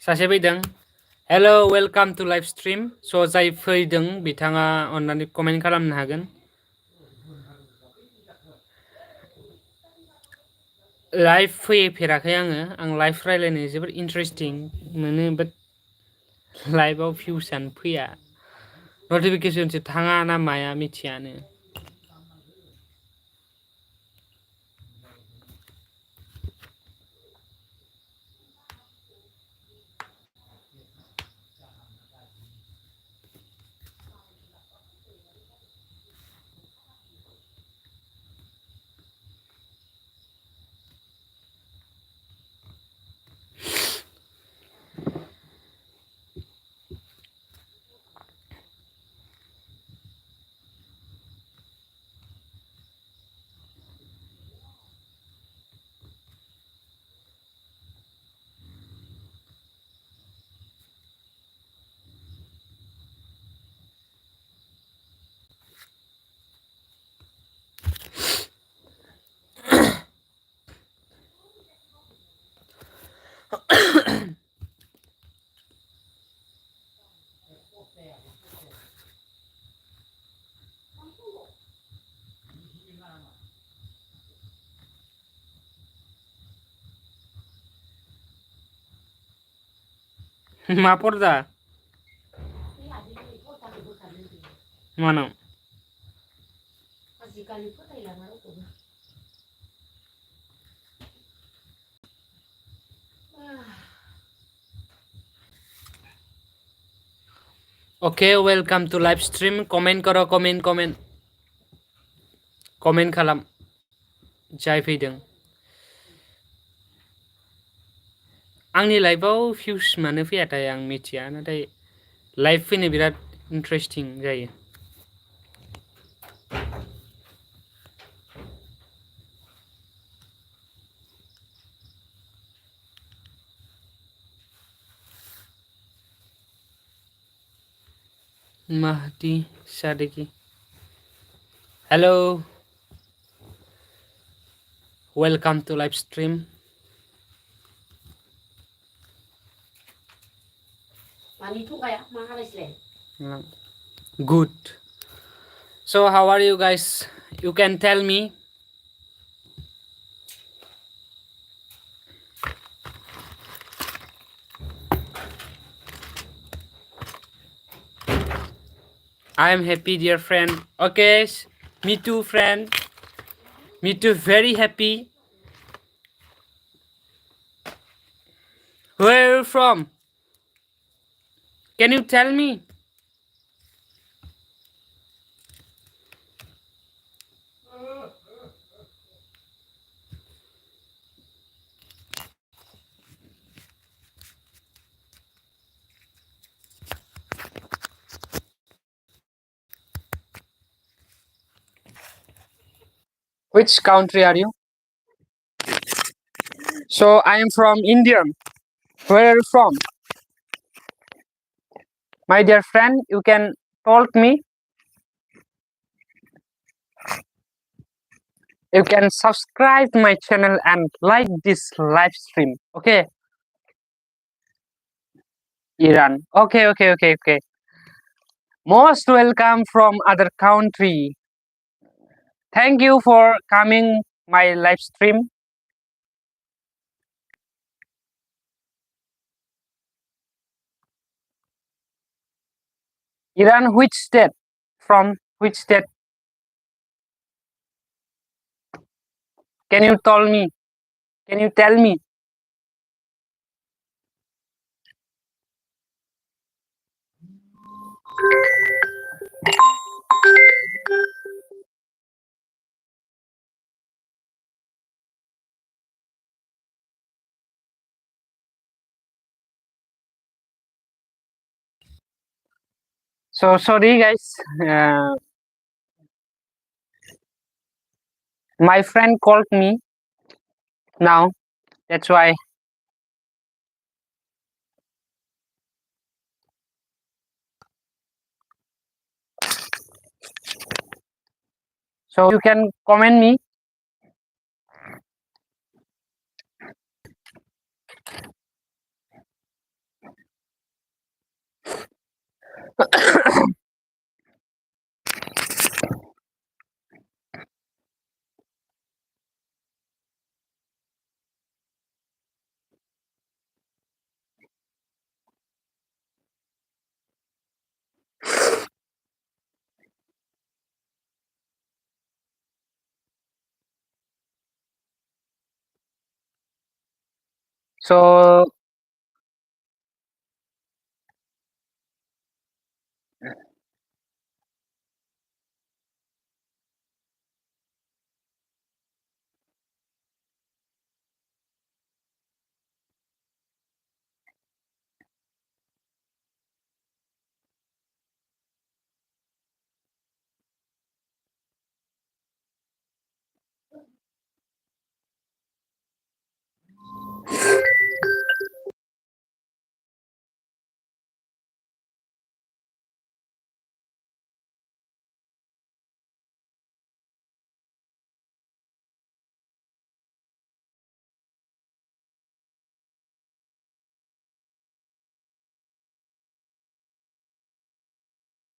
सासे फैदों hello welcome to live stream स' जाय फैदों बिथाङा अन्नानै कमेन्ट खालामनो हागोन लाइभ फैफेराखै आं लाइभ रायलायनो जोबोर इन्टारेस्टिं मोनो बाट लाइभआव भिउसआनो फैया नटिफिकेसनसो थाङा ना माया मिथियानो मा पर्दा मानाव okay welcome to live stream comment करो कमेन्ट खालाम जाय फैदों आंनि लाइभआव भिउस मानो फैयाथाय आं मिथिया नाथाय लाइभ फैनो बिराद इन्टारेस्टिं जायो Mahdi Sadiki. Hello. Welcome to live stream. Good. So how are you guys? You can tell me. I am happy, dear friend. Okay, me too, friend. Me too, very happy. Where are you from? Can you tell me? Which country are you? So I am from India. Where are you from? My dear friend, you can talk me. You can subscribe to my channel and like this live stream. Okay? Iran. Okay. Most welcome from other country. Thank you for coming my live stream. Iran, which state? From which state? Can you tell me? Can you tell me? So sorry guys. My friend called me now. That's why. So you can comment me. So